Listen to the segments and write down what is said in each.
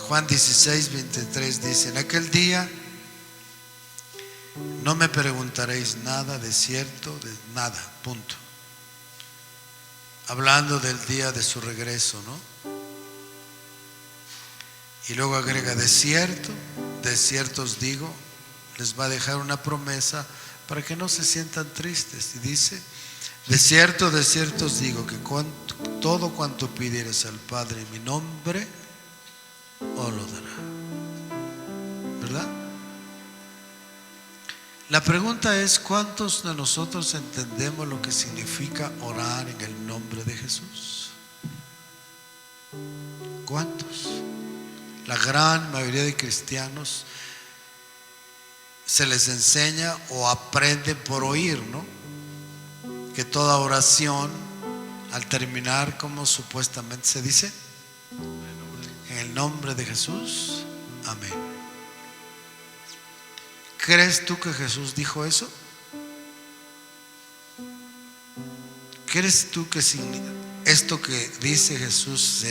Juan 16:23 dice: en aquel día no me preguntaréis nada, de cierto, de nada, punto. Hablando del día de su regreso, ¿no? Y luego agrega: de cierto os digo, les va a dejar una promesa para que no se sientan tristes. Y dice: de cierto os digo que todo cuanto pidieres al Padre en mi nombre, os lo dará. ¿Verdad? La pregunta es: ¿cuántos de nosotros entendemos lo que significa orar en el nombre de Jesús? ¿Cuántos? La gran mayoría de cristianos se les enseña o aprende por oír, ¿no? Que toda oración al terminar, como supuestamente se dice, en el nombre de Jesús, amén. ¿Crees tú que Jesús dijo eso? ¿Crees tú que esto que dice Jesús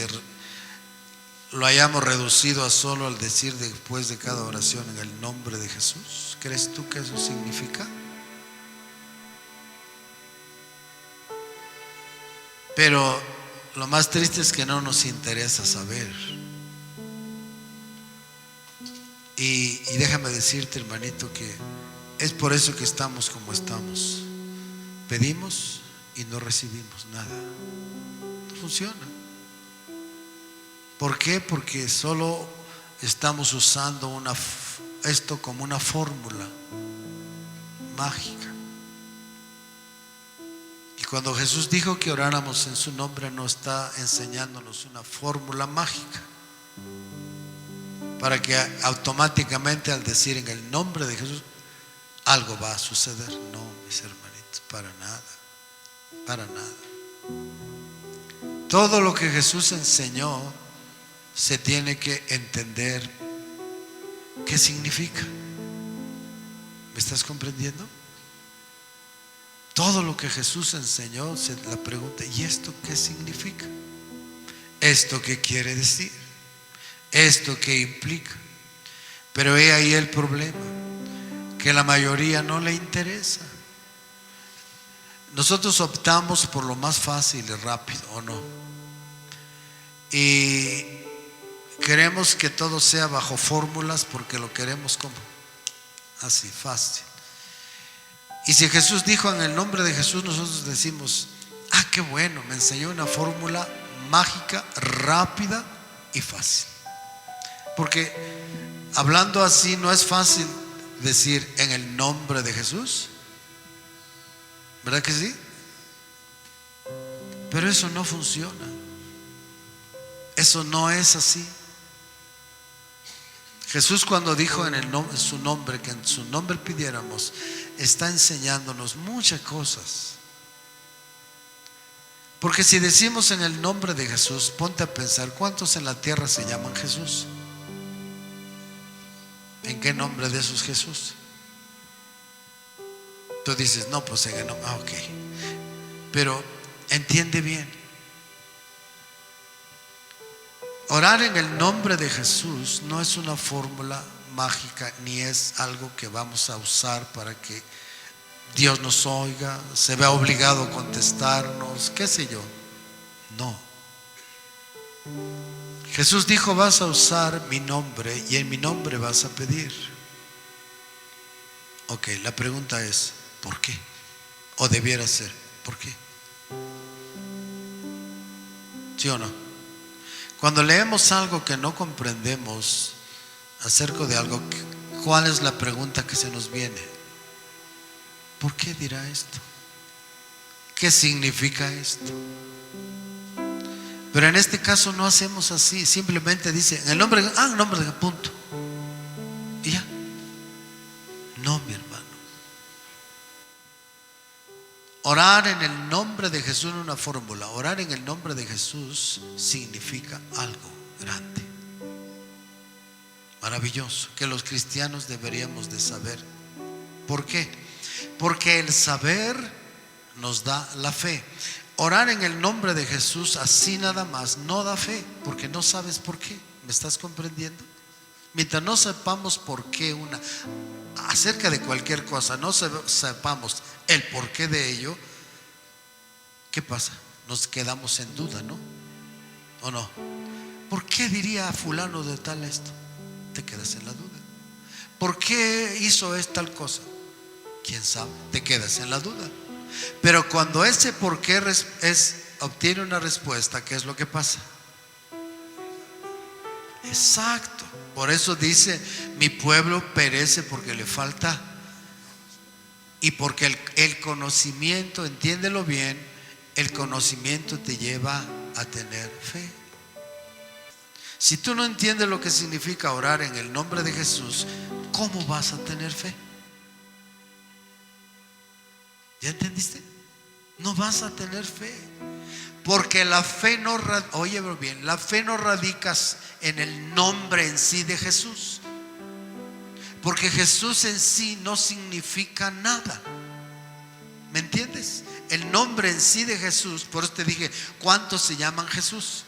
lo hayamos reducido a solo al decir después de cada oración en el nombre de Jesús? ¿Crees tú que eso significa? Pero lo más triste es que no nos interesa saber. Y déjame decirte, hermanito, que es por eso que estamos como estamos. Pedimos y no recibimos nada. No funciona. ¿Por qué? Porque solo estamos usando esto como una fórmula mágica. Y cuando Jesús dijo que oráramos en su nombre, no está enseñándonos una fórmula mágica para que automáticamente al decir en el nombre de Jesús algo va a suceder. No, mis hermanitos, para nada, para nada. Todo lo que Jesús enseñó se tiene que entender qué significa. ¿Me estás comprendiendo? Todo lo que Jesús enseñó, la pregunta: ¿y esto qué significa? ¿Esto qué quiere decir? ¿Esto qué implica? Pero he ahí el problema, que la mayoría no le interesa. Nosotros optamos por lo más fácil y rápido, ¿o no? Y queremos que todo sea bajo fórmulas porque lo queremos como así, fácil. Y si Jesús dijo en el nombre de Jesús, nosotros decimos: ah, qué bueno, me enseñó una fórmula mágica, rápida y fácil. Porque hablando así no es fácil decir en el nombre de Jesús, ¿verdad que sí? Pero eso no funciona. Eso no es así. Jesús, cuando dijo en su nombre, que en su nombre pidiéramos, está enseñándonos muchas cosas. Porque si decimos en el nombre de Jesús, ponte a pensar: ¿cuántos en la tierra se llaman Jesús? ¿En qué nombre de esos Jesús? Tú dices: no, pues en el nombre. Ok. Pero entiende bien. Orar en el nombre de Jesús no es una fórmula mágica, ni es algo que vamos a usar para que Dios nos oiga, se vea obligado a contestarnos, qué sé yo. No. Jesús dijo: vas a usar mi nombre y en mi nombre vas a pedir. Ok, la pregunta es: ¿por qué? O debiera ser: ¿por qué? ¿Sí o no? Cuando leemos algo que no comprendemos acerca de algo, ¿cuál es la pregunta que se nos viene? ¿Por qué dirá esto? ¿Qué significa esto? Pero en este caso no hacemos así. Simplemente dice: en el nombre de, en nombre de, punto. Y ya. No, mi hermano. Orar en el nombre de Jesús no es una fórmula. Orar en el nombre de Jesús significa algo grande, maravilloso, que los cristianos deberíamos de saber. ¿Por qué? Porque el saber nos da la fe. Orar en el nombre de Jesús así nada más no da fe, porque no sabes por qué. ¿Me estás comprendiendo? Mientras no sepamos por qué acerca de cualquier cosa, no sepamos el porqué de ello, ¿qué pasa? Nos quedamos en duda, ¿no? ¿O no? ¿Por qué diría fulano de tal esto? Te quedas en la duda. ¿Por qué hizo tal cosa? ¿Quién sabe? Te quedas en la duda. Pero cuando ese por qué obtiene una respuesta, ¿qué es lo que pasa? Exacto. Por eso dice, mi pueblo perece porque le falta. Y porque el conocimiento, entiéndelo bien, el conocimiento te lleva a tener fe. Si tú no entiendes lo que significa orar en el nombre de Jesús, ¿cómo vas a tener fe? ¿Ya entendiste? No vas a tener fe. Porque la fe no, oye bien, la fe no radica en el nombre en sí de Jesús. Porque Jesús en sí no significa nada. ¿Me entiendes? El nombre en sí de Jesús, por eso te dije, ¿cuántos se llaman Jesús?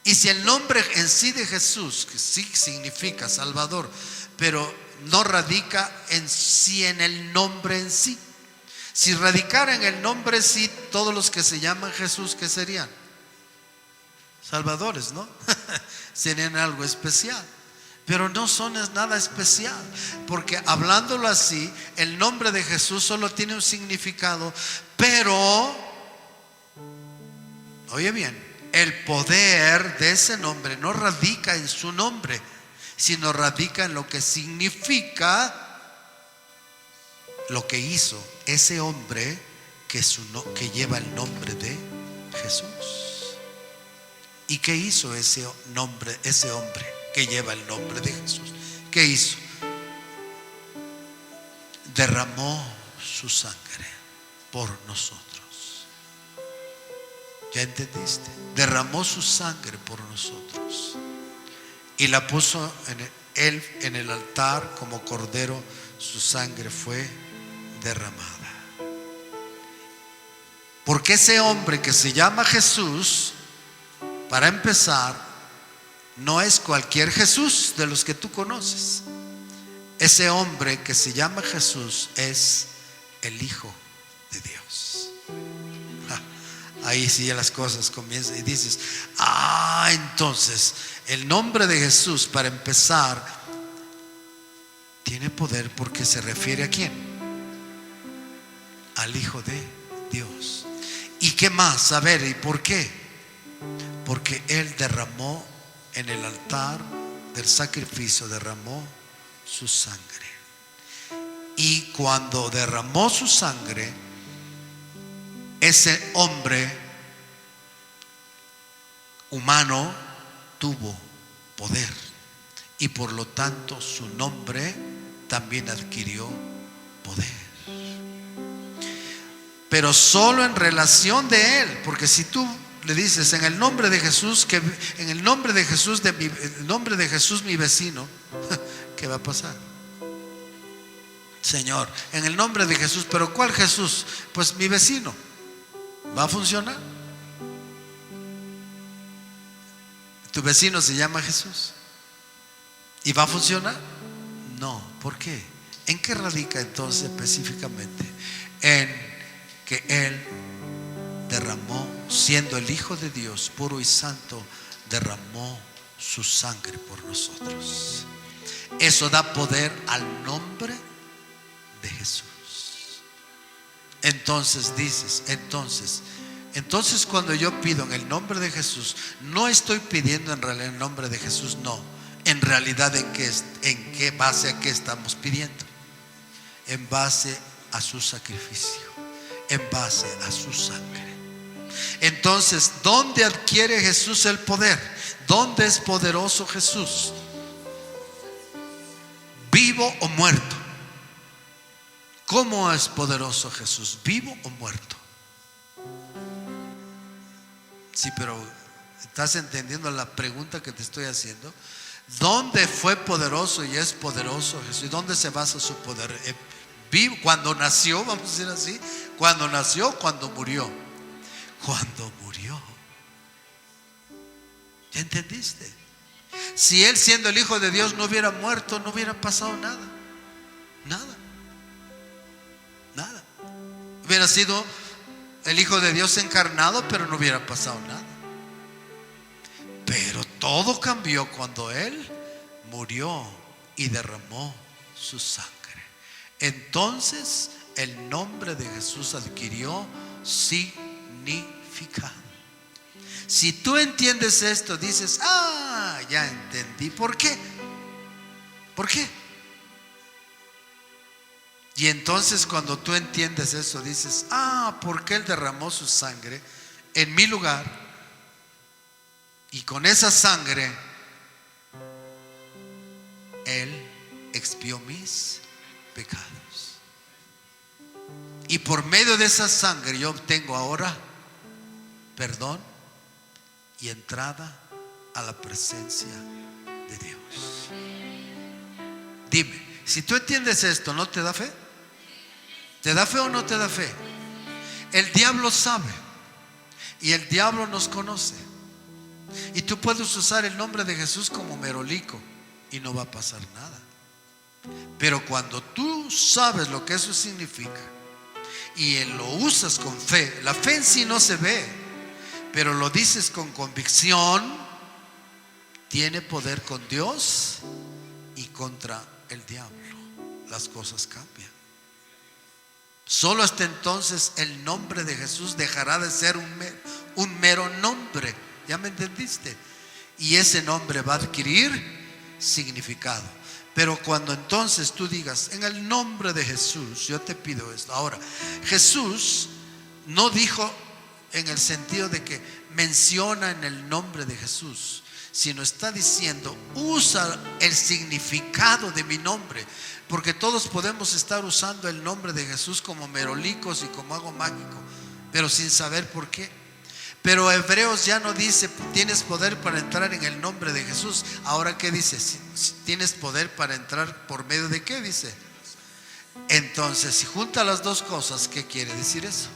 Y si el nombre en sí de Jesús, que sí significa Salvador, pero no radica en sí, en el nombre en sí. Si radicara en el nombre en sí, todos los que se llaman Jesús, ¿qué serían? Salvadores, ¿no? Serían algo especial. Pero no son nada especial, porque hablándolo así, el nombre de Jesús solo tiene un significado, pero, oye bien, el poder de ese nombre no radica en su nombre, sino radica en lo que significa lo que hizo ese hombre que lleva el nombre de Jesús. ¿Y qué hizo ese hombre que lleva el nombre de Jesús? ¿Qué hizo? Derramó su sangre por nosotros. ¿Ya entendiste? Derramó su sangre por nosotros y la puso en el altar como cordero. Su sangre fue derramada. Porque ese hombre que se llama Jesús, para empezar, no es cualquier Jesús de los que tú conoces. Ese hombre que se llama Jesús es el Hijo de Dios. Ahí sí las cosas comienzan y dices, entonces el nombre de Jesús, para empezar, tiene poder porque se refiere ¿a quién? Al Hijo de Dios. ¿Y qué más? A ver, ¿y por qué? Porque Él derramó en el altar del sacrificio, derramó su sangre. Y cuando derramó su sangre, ese hombre humano tuvo poder y por lo tanto su nombre también adquirió poder. Pero solo en relación de Él, porque si tú le dices en el nombre de Jesús, que en el nombre de Jesús el nombre de Jesús mi vecino, ¿qué va a pasar? Señor, en el nombre de Jesús, pero ¿cuál Jesús? Pues mi vecino. ¿Va a funcionar? ¿Tu vecino se llama Jesús? ¿Y va a funcionar? No. ¿Por qué? ¿En qué radica entonces específicamente? En que Él derramó, siendo el Hijo de Dios puro y santo, derramó su sangre por nosotros. Eso da poder al nombre de Jesús. Entonces dices, entonces cuando yo pido en el nombre de Jesús, no estoy pidiendo en realidad en el nombre de Jesús, no. En realidad, ¿en qué base a qué estamos pidiendo? En base a su sacrificio, en base a su sangre. Entonces, ¿dónde adquiere Jesús el poder? ¿Dónde es poderoso Jesús? ¿Vivo o muerto? ¿Cómo es poderoso Jesús? ¿Vivo o muerto? Sí, pero ¿estás entendiendo la pregunta que te estoy haciendo? ¿Dónde fue poderoso y es poderoso Jesús? ¿Dónde se basa su poder? Vivo, cuando nació, vamos a decir así. Cuando nació, cuando murió. Cuando murió. ¿Ya entendiste? Si Él, siendo el Hijo de Dios, no hubiera muerto, no hubiera pasado nada. Nada. Nada. Hubiera sido el Hijo de Dios encarnado, pero no hubiera pasado nada. Pero todo cambió cuando Él murió y derramó su sangre. Entonces el nombre de Jesús adquirió significado. Si tú entiendes esto, dices: ah, ya entendí. ¿Por qué? ¿Por qué? Y entonces cuando tú entiendes eso, dices: ah, porque Él derramó su sangre en mi lugar, y con esa sangre Él expió mis pecados. Y por medio de esa sangre yo obtengo ahora perdón y entrada a la presencia de Dios. Dime, si tú entiendes esto, ¿no te da fe? ¿Te da fe o no te da fe? El diablo sabe, y el diablo nos conoce. Y tú puedes usar el nombre de Jesús como merolico y no va a pasar nada. Pero cuando tú sabes lo que eso significa y lo usas con fe, la fe en sí no se ve, pero lo dices con convicción, tiene poder con Dios y contra el diablo. Las cosas cambian. Solo hasta entonces el nombre de Jesús dejará de ser un mero nombre. ¿Ya me entendiste? Y ese nombre va a adquirir significado. Pero cuando entonces tú digas: en el nombre de Jesús, yo te pido esto. Ahora, Jesús no dijo en el sentido de que menciona en el nombre de Jesús, sino está diciendo: usa el significado de mi nombre. Porque todos podemos estar usando el nombre de Jesús como merolicos y como algo mágico, pero sin saber por qué. Pero Hebreos ya no dice: tienes poder para entrar en el nombre de Jesús. Ahora, ¿qué dice? ¿Tienes poder para entrar por medio de qué? Dice. Entonces, si junta las dos cosas, ¿qué quiere decir eso?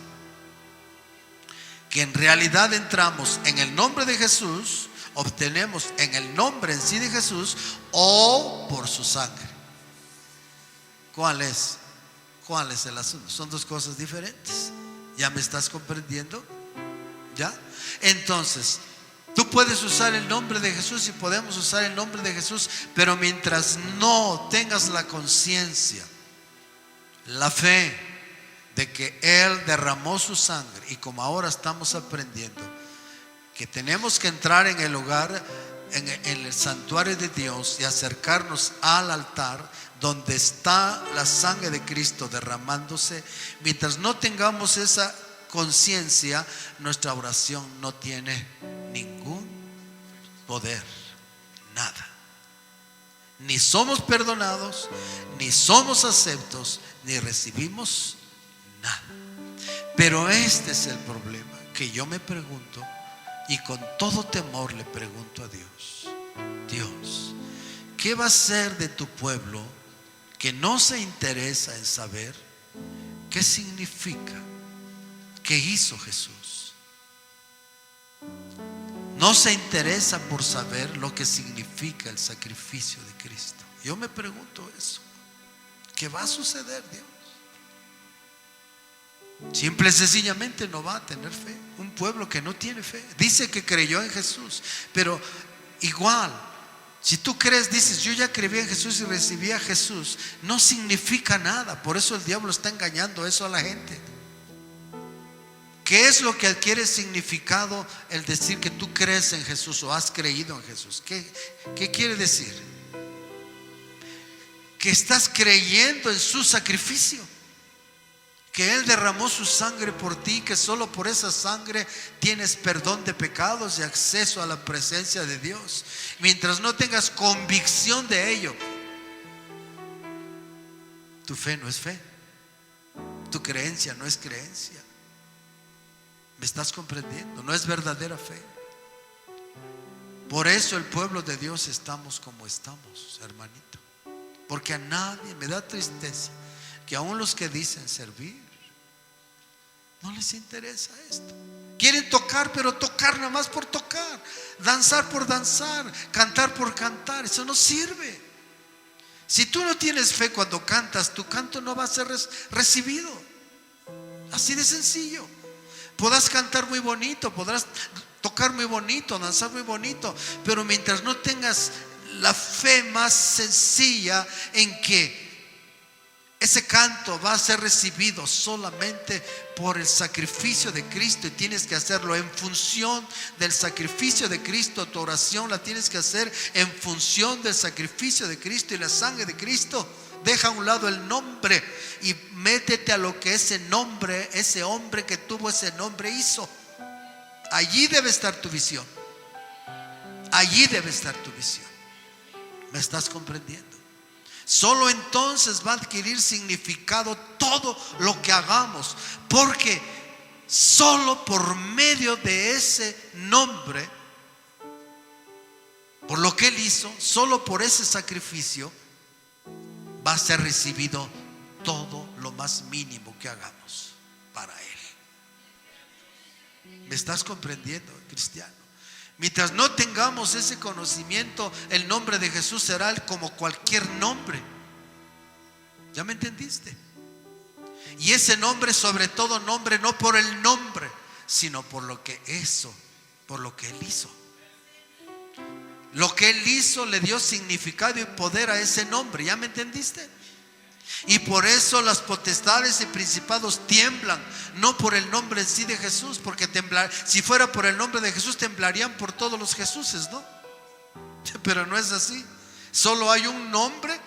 Que en realidad entramos en el nombre de Jesús, obtenemos en el nombre en sí de Jesús, o por su sangre. ¿Cuál es? ¿Cuál es el asunto? Son dos cosas diferentes. ¿Ya me estás comprendiendo? ¿Ya? Entonces, tú puedes usar el nombre de Jesús y podemos usar el nombre de Jesús, pero mientras no tengas la conciencia, la fe de que Él derramó su sangre, y como ahora estamos aprendiendo que tenemos que entrar en el lugar, en el santuario de Dios, y acercarnos al altar donde está la sangre de Cristo derramándose, mientras no tengamos esa conciencia, nuestra oración no tiene ningún poder, nada. Ni somos perdonados, ni somos aceptos, ni recibimos nada. Pero este es el problema que yo me pregunto, y con todo temor le pregunto a Dios: Dios, ¿qué va a hacer de tu pueblo que no se interesa en saber qué significa, qué hizo Jesús? No se interesa por saber lo que significa el sacrificio de Cristo. Yo me pregunto eso. ¿Qué va a suceder, Dios? Simple y sencillamente no va a tener fe. Un pueblo que no tiene fe. Dice que creyó en Jesús, pero igual, si tú crees, dices: yo ya creí en Jesús y recibí a Jesús, no significa nada. Por eso el diablo está engañando eso a la gente. ¿Qué es lo que adquiere significado el decir que tú crees en Jesús o has creído en Jesús? ¿Qué quiere decir? Que estás creyendo en su sacrificio, que Él derramó su sangre por ti, que solo por esa sangre tienes perdón de pecados y acceso a la presencia de Dios. Mientras no tengas convicción de ello, tu fe no es fe, tu creencia no es creencia. ¿Me estás comprendiendo? No es verdadera fe. Por eso el pueblo de Dios estamos como estamos, hermanito. Porque a nadie, me da tristeza que aún los que dicen servir, no les interesa esto. Quieren tocar, pero tocar nada más por tocar, danzar por danzar, cantar por cantar. Eso no sirve. Si tú no tienes fe cuando cantas, tu canto no va a ser recibido. Así de sencillo. Podrás cantar muy bonito, podrás tocar muy bonito, danzar muy bonito, pero mientras no tengas la fe más sencilla en que ese canto va a ser recibido solamente por el sacrificio de Cristo, y tienes que hacerlo en función del sacrificio de Cristo. Tu oración la tienes que hacer en función del sacrificio de Cristo y la sangre de Cristo. Deja a un lado el nombre y métete a lo que ese nombre, ese hombre que tuvo ese nombre hizo. Allí debe estar tu visión. Allí debe estar tu visión. ¿Me estás comprendiendo? Solo entonces va a adquirir significado todo lo que hagamos, porque solo por medio de ese nombre, por lo que Él hizo, solo por ese sacrificio va a ser recibido todo lo más mínimo que hagamos para Él. ¿Me estás comprendiendo, cristiano? Mientras no tengamos ese conocimiento, el nombre de Jesús será como cualquier nombre. ¿Ya me entendiste? Y ese nombre, sobre todo nombre, no por el nombre, sino por lo que hizo, por lo que Él hizo. Lo que Él hizo le dio significado y poder a ese nombre. ¿Ya me entendiste? Y por eso las potestades y principados tiemblan, no por el nombre en sí de Jesús, porque si fuera por el nombre de Jesús temblarían por todos los Jesuses, ¿no? Pero no es así. Solo hay un nombre,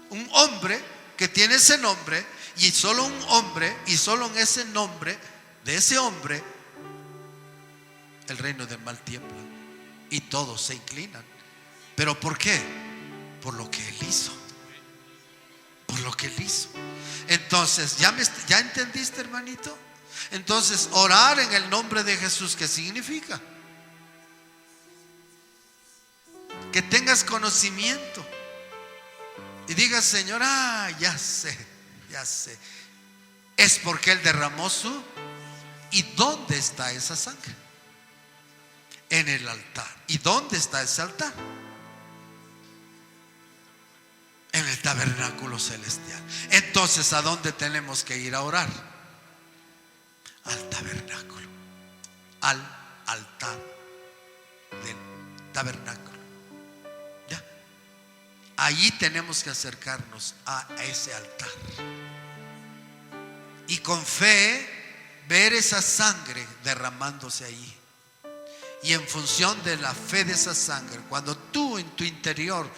un hombre que tiene ese nombre, y solo un hombre, y solo en ese nombre de ese hombre el reino del mal tiembla y todos se inclinan. ¿Pero por qué? Por lo que Él hizo. Por lo que Él hizo. Entonces, ¿ya entendiste, hermanito? Entonces, orar en el nombre de Jesús, ¿qué significa? Que tengas conocimiento y digas: Señor, ya sé. Es porque Él derramó su... ¿Y dónde está esa sangre? En el altar. ¿Y dónde está ese altar? En el tabernáculo celestial. Entonces, ¿a dónde tenemos que ir a orar? Al tabernáculo, al altar del tabernáculo. ¿Ya? Allí tenemos que acercarnos a ese altar y con fe ver esa sangre derramándose allí. Y en función de la fe de esa sangre, cuando tú en tu interior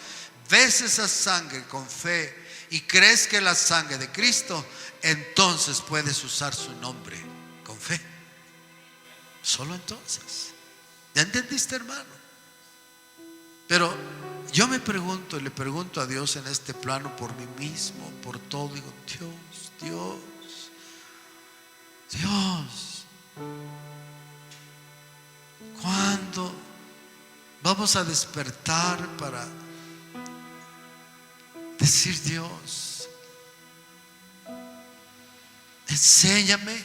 ves esa sangre con fe y crees que es la sangre de Cristo, entonces puedes usar su nombre con fe. Solo entonces. ¿Ya entendiste, hermano? Pero yo me pregunto y le pregunto a Dios en este plano por mí mismo, por todo. Digo: Dios, ¿cuándo vamos a despertar para decir: Dios, enséñame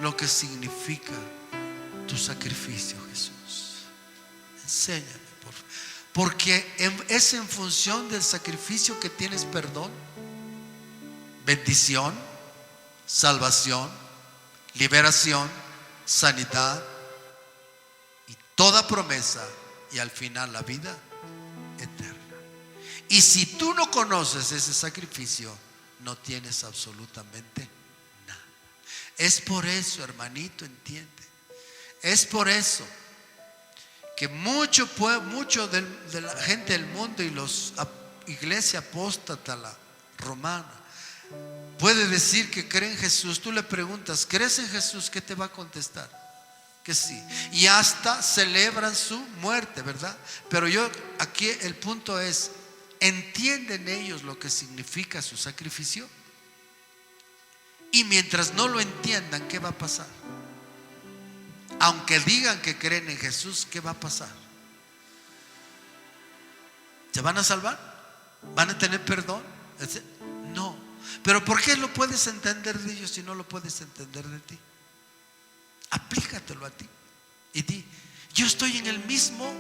lo que significa tu sacrificio, Jesús? Enséñame, por favor. Porque es en función del sacrificio que tienes perdón, bendición, salvación, liberación, sanidad y toda promesa, y al final la vida eterna. Y si tú no conoces ese sacrificio, no tienes absolutamente nada. Es por eso, hermanito, entiende. Es por eso que mucho de la gente del mundo y los iglesia apóstata, la romana, puede decir que cree en Jesús. Tú le preguntas: ¿crees en Jesús? ¿Qué te va a contestar? Que sí. Y hasta celebran su muerte, ¿verdad? Pero aquí el punto es: ¿entienden ellos lo que significa su sacrificio? Y mientras no lo entiendan, ¿qué va a pasar? Aunque digan que creen en Jesús, ¿qué va a pasar? ¿Se van a salvar? ¿Van a tener perdón? No. Pero ¿por qué lo puedes entender de ellos si no lo puedes entender de ti? Aplícatelo a ti y di: yo estoy en el mismo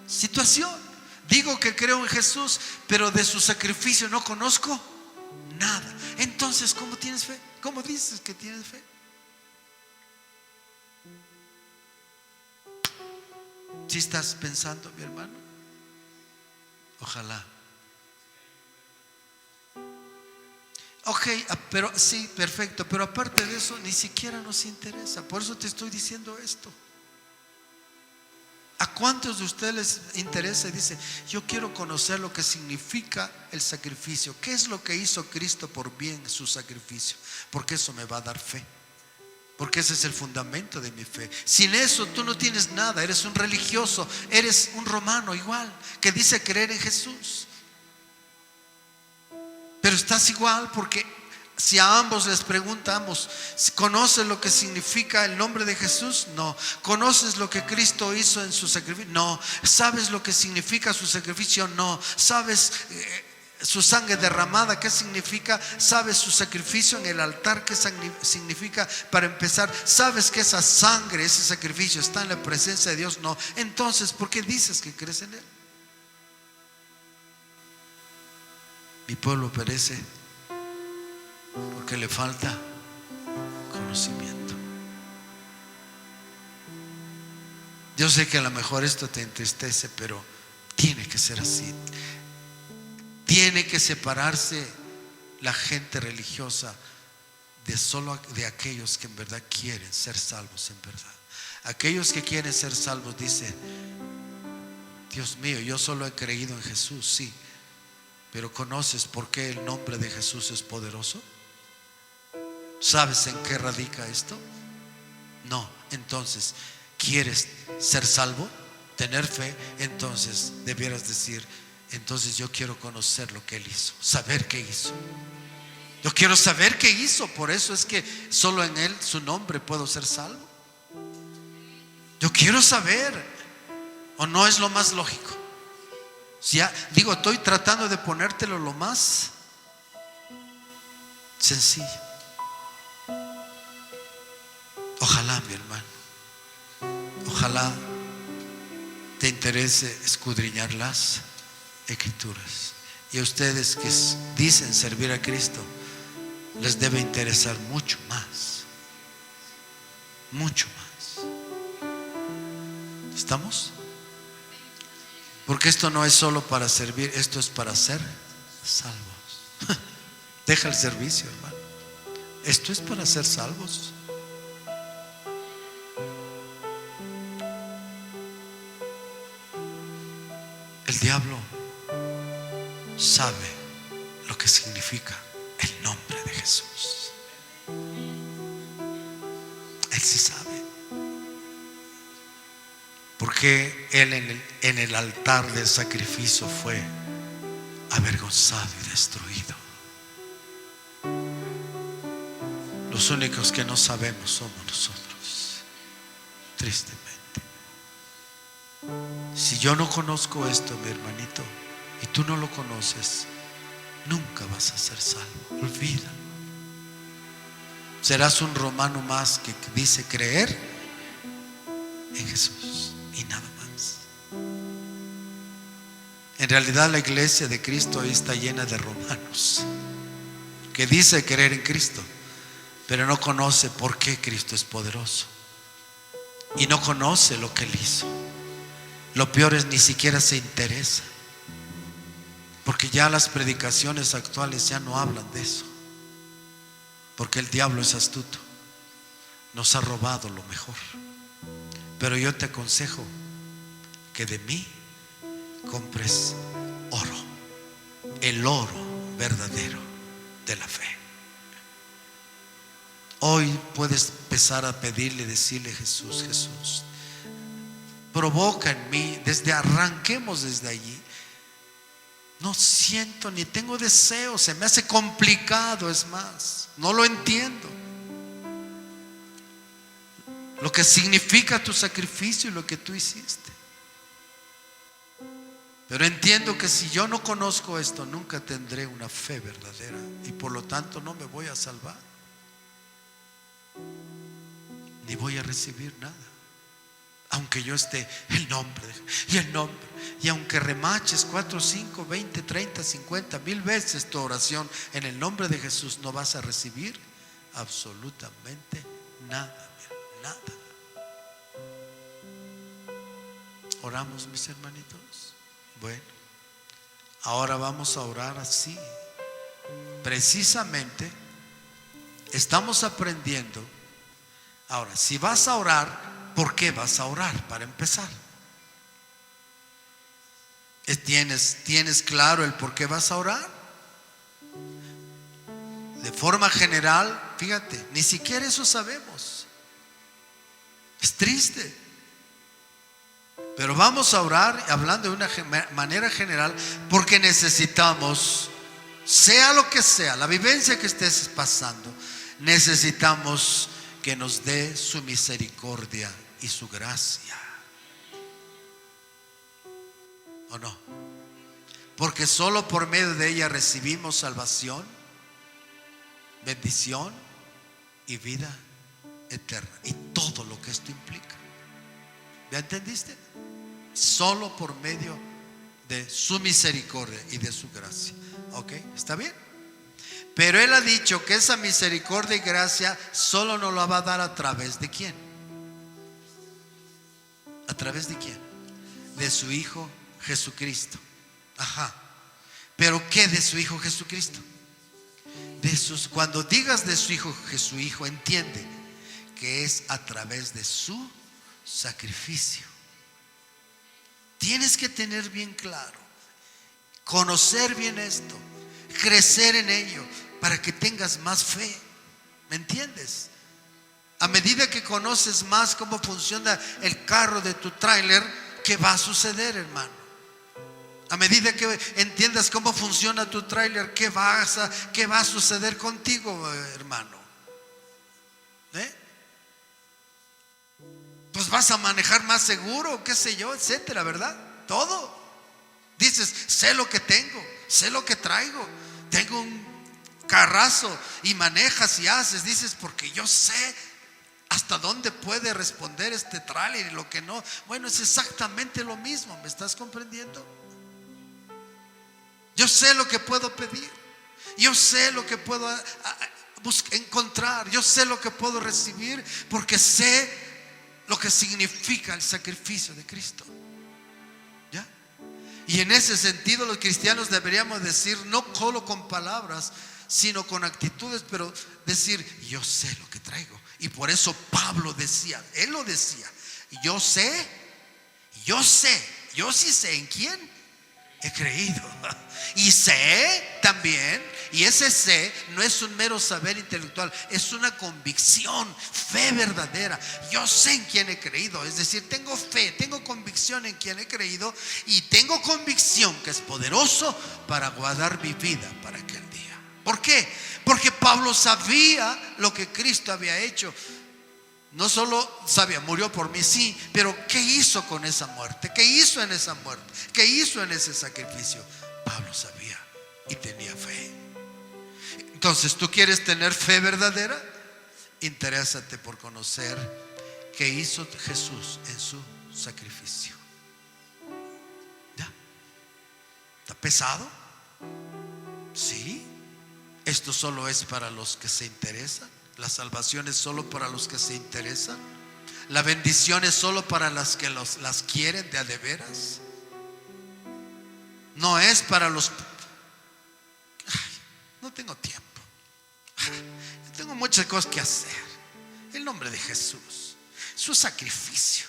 situación. Digo que creo en Jesús, pero de su sacrificio no conozco nada. Entonces, ¿cómo tienes fe? ¿Cómo dices que tienes fe? ¿Sí estás pensando, mi hermano? Ojalá. Ok, pero sí, perfecto. Pero aparte de eso, ni siquiera nos interesa. Por eso te estoy diciendo esto. ¿A cuántos de ustedes les interesa y dice: yo quiero conocer lo que significa el sacrificio? ¿Qué es lo que hizo Cristo por bien su sacrificio? Porque eso me va a dar fe. Porque ese es el fundamento de mi fe. Sin eso tú no tienes nada. Eres un religioso, eres un romano igual, que dice creer en Jesús, pero estás igual. Porque si a ambos les preguntamos: ¿conoces lo que significa el nombre de Jesús? No. ¿Conoces lo que Cristo hizo en su sacrificio? No. ¿Sabes lo que significa su sacrificio? No. ¿Sabes su sangre derramada qué significa? ¿Sabes su sacrificio en el altar qué significa? Para empezar, ¿sabes que esa sangre, ese sacrificio está en la presencia de Dios? No. Entonces, ¿por qué dices que crees en Él? Mi pueblo perece porque le falta conocimiento. Yo sé que a lo mejor esto te entristece, pero tiene que ser así. Tiene que separarse la gente religiosa de aquellos que en verdad quieren ser salvos en verdad. Aquellos que quieren ser salvos dicen: Dios mío, yo solo he creído en Jesús, sí, pero ¿conoces por qué el nombre de Jesús es poderoso? ¿Sabes en qué radica esto? No. Entonces, ¿quieres ser salvo? Tener fe. Entonces debieras decir: entonces yo quiero conocer lo que Él hizo, saber qué hizo. Yo quiero saber qué hizo. Por eso es que solo en Él, su nombre, puedo ser salvo. Yo quiero saber. ¿O no es lo más lógico? Si ya, digo, estoy tratando de ponértelo lo más sencillo. Ojalá, mi hermano, ojalá te interese escudriñar las Escrituras. Y a ustedes que dicen servir a Cristo, les debe interesar mucho más. Mucho más. ¿Estamos? Porque esto no es solo para servir, esto es para ser salvos. Deja el servicio, hermano. Esto es para ser salvos. El diablo sabe lo que significa el nombre de Jesús. Él sí sabe. Porque Él en el altar del sacrificio fue avergonzado y destruido. Los únicos que no sabemos somos nosotros, tristemente. Si yo no conozco esto, mi hermanito, y tú no lo conoces, nunca vas a ser salvo. Olvídalo. Serás un romano más que dice creer en Jesús y nada más. En realidad la iglesia de Cristo hoy está llena de romanos que dice creer en Cristo, pero no conoce por qué Cristo es poderoso y no conoce lo que Él hizo. Lo peor es ni siquiera se interesa, porque ya las predicaciones actuales ya no hablan de eso, porque el diablo es astuto, nos ha robado lo mejor. Pero yo te aconsejo que de mí compres oro, el oro verdadero de la fe. Hoy puedes empezar a pedirle, decirle: Jesús, Jesús, provoca en mí, arranquemos desde allí. No siento ni tengo deseo, se me hace complicado, es más, no lo entiendo. Lo que significa tu sacrificio y lo que tú hiciste. Pero entiendo que si yo no conozco esto, nunca tendré una fe verdadera y por lo tanto no me voy a salvar. ni voy a recibir nada. Aunque yo esté el nombre y el nombre, y aunque remaches 4, 5, 20, 30, 50, 1000 veces tu oración en el nombre de Jesús, no vas a recibir absolutamente nada, nada. Oramos, mis hermanitos. Bueno, ahora vamos a orar así. Precisamente estamos aprendiendo. Ahora, si vas a orar, ¿por qué vas a orar? Para empezar, ¿tienes claro el por qué vas a orar? De forma general, fíjate, ni siquiera eso sabemos. Es triste. Pero vamos a orar hablando de una manera general, porque necesitamos, sea lo que sea, la vivencia que estés pasando, necesitamos que nos dé su misericordia y su gracia. ¿O no? Porque solo por medio de ella recibimos salvación, bendición y vida eterna, y todo lo que esto implica. ¿Ya entendiste? Solo por medio de su misericordia y de su gracia. ¿Ok? ¿Está bien? Pero Él ha dicho que esa misericordia y gracia solo nos la va a dar a través de ¿quién? ¿A través de quién? De su Hijo Jesucristo. Ajá. ¿Pero qué de su Hijo Jesucristo? Cuando digas de su Hijo, entiende que es a través de su sacrificio. Tienes que tener bien claro, conocer bien esto, crecer en ello, para que tengas más fe. ¿Me entiendes? A medida que conoces más cómo funciona el carro de tu tráiler, ¿qué va a suceder, hermano? A medida que entiendas cómo funciona tu tráiler, ¿qué va a suceder contigo, hermano? Pues vas a manejar más seguro, qué sé yo, etcétera, ¿verdad? Todo. Dices, sé lo que tengo, sé lo que traigo, tengo un carrazo, y manejas y haces, dices, porque yo sé hasta dónde puede responder este tráiler y lo que no. Bueno, es exactamente lo mismo, ¿me estás comprendiendo? Yo sé lo que puedo pedir, yo sé lo que puedo encontrar, yo sé lo que puedo recibir, porque sé lo que significa el sacrificio de Cristo. ¿Ya? Y en ese sentido los cristianos deberíamos decir, no solo con palabras, sino con actitudes, pero decir, yo sé lo que traigo. Y por eso Pablo decía, él lo decía, yo sí sé en quién he creído. Y sé también, y ese sé no es un mero saber intelectual, es una convicción, fe verdadera. Yo sé en quién he creído, es decir, tengo fe, tengo convicción en quien he creído, y tengo convicción que es poderoso para guardar mi vida para aquel día. ¿Por qué? Porque Pablo sabía lo que Cristo había hecho. No solo sabía, murió por mí, sí, pero ¿qué hizo con esa muerte? ¿Qué hizo en esa muerte? ¿Qué hizo en ese sacrificio? Pablo sabía y tenía fe. Entonces, ¿tú quieres tener fe verdadera? Interésate por conocer qué hizo Jesús en su sacrificio. ¿Ya? ¿Está pesado? Sí. Esto solo es para los que se interesan. La salvación es solo para los que se interesan. La bendición es solo para las que las quieren de a de veras. No es para los... no tengo tiempo, tengo muchas cosas que hacer. El nombre de Jesús, su sacrificio,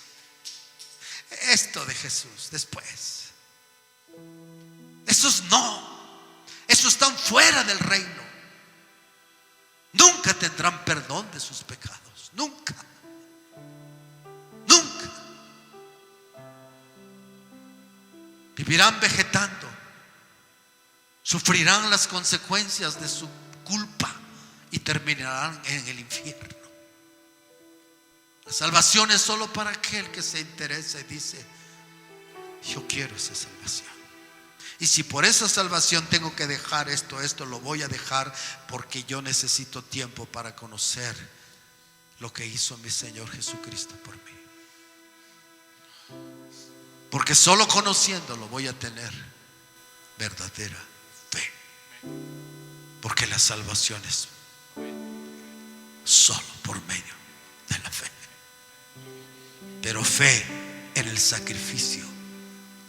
esto de Jesús después. Esos están fuera del reino. Nunca tendrán perdón de sus pecados. Nunca. Nunca. Vivirán vegetando. Sufrirán las consecuencias de su culpa y terminarán en el infierno. La salvación es solo para aquel que se interesa y dice, yo quiero esa salvación. Y si por esa salvación tengo que dejar esto lo voy a dejar, porque yo necesito tiempo para conocer lo que hizo mi Señor Jesucristo por mí. Porque solo conociéndolo voy a tener verdadera fe. Porque la salvación es solo por medio de la fe. Pero fe en el sacrificio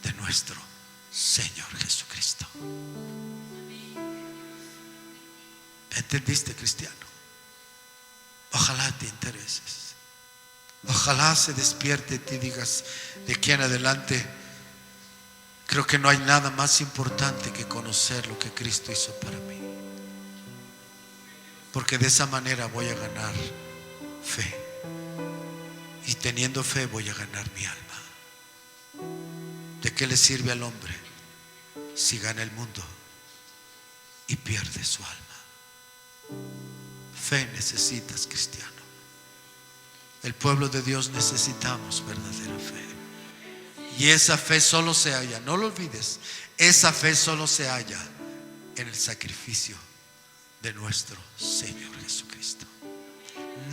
de nuestro Señor Jesucristo. ¿Entendiste, cristiano? Ojalá te intereses. Ojalá se despierte y digas, de aquí en adelante creo que no hay nada más importante que conocer lo que Cristo hizo para mí. Porque de esa manera voy a ganar fe. Y teniendo fe voy a ganar mi alma. ¿De qué le sirve al hombre si gana el mundo y pierde su alma? Fe necesitas, cristiano. El pueblo de Dios necesitamos verdadera fe. Y esa fe solo se halla, no lo olvides, esa fe solo se halla en el sacrificio de nuestro Señor Jesucristo.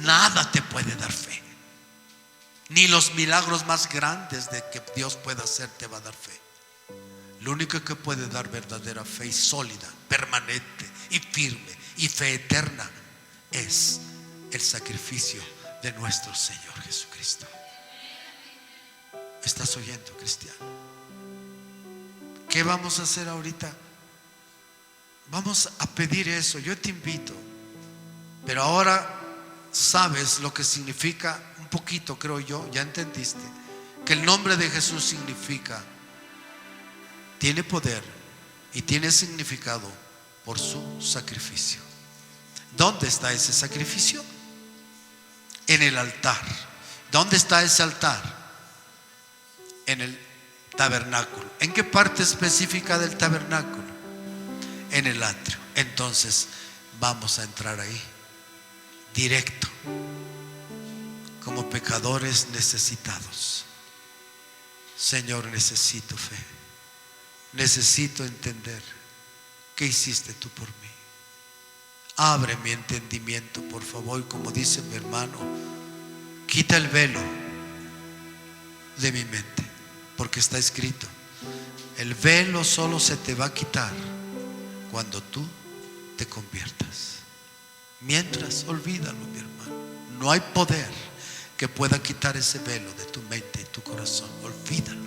Nada te puede dar fe. Ni los milagros más grandes de que Dios pueda hacer te va a dar fe. Lo único que puede dar verdadera fe y sólida, permanente y firme y fe eterna es el sacrificio de nuestro Señor Jesucristo. ¿Estás oyendo, cristiano? ¿Qué vamos a hacer ahorita? Vamos a pedir eso. Yo te invito. Pero ahora sabes lo que significa un poquito, creo yo. Ya entendiste que el nombre de Jesús significa, tiene poder y tiene significado por su sacrificio. ¿Dónde está ese sacrificio? En el altar. ¿Dónde está ese altar? En el tabernáculo. ¿En qué parte específica del tabernáculo? En el atrio. Entonces vamos a entrar ahí directo, como pecadores necesitados. Señor, necesito fe. Necesito entender qué hiciste tú por mí. Abre mi entendimiento, por favor. Y como dice mi hermano, quita el velo de mi mente, porque está escrito: el velo solo se te va a quitar cuando tú te conviertas. Mientras, olvídalo, mi hermano. No hay poder que pueda quitar ese velo de tu mente y tu corazón. Olvídalo.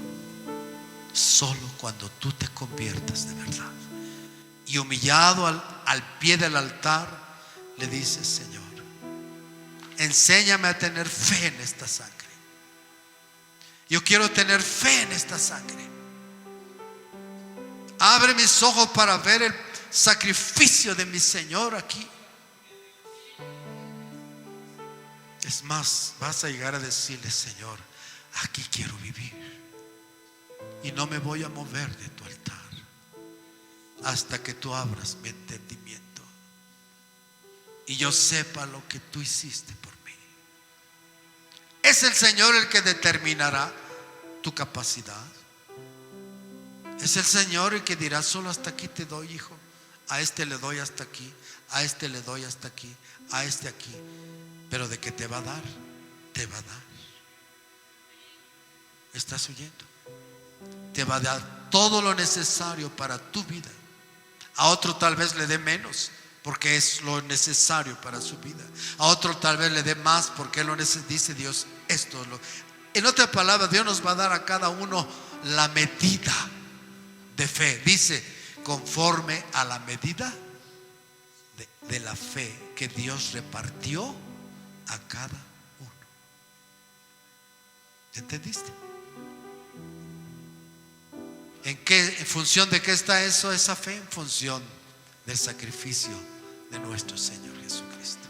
Solo cuando tú te conviertas de verdad y humillado al pie del altar, le dices: Señor, enséñame a tener fe en esta sangre. Yo quiero tener fe en esta sangre. Abre mis ojos para ver el sacrificio de mi Señor aquí. Es más, vas a llegar a decirle: Señor, aquí quiero vivir y no me voy a mover de tu altar hasta que tú abras mi entendimiento y yo sepa lo que tú hiciste por mí. Es el Señor el que determinará tu capacidad. Es el Señor el que dirá: solo hasta aquí te doy, hijo. A este le doy hasta aquí, a este le doy hasta aquí, a este aquí. Pero de que te va a dar, te va a dar. ¿Estás oyendo? Te va a dar todo lo necesario para tu vida. A otro tal vez le dé menos, porque es lo necesario para su vida. A otro tal vez le dé más, porque lo necesita. Dice Dios, esto es lo. En otras palabras, Dios nos va a dar a cada uno la medida de fe. Dice, conforme a la medida de la fe que Dios repartió a cada uno. ¿Entendiste? ¿En función de qué está esa fe? En función del sacrificio de nuestro Señor Jesucristo.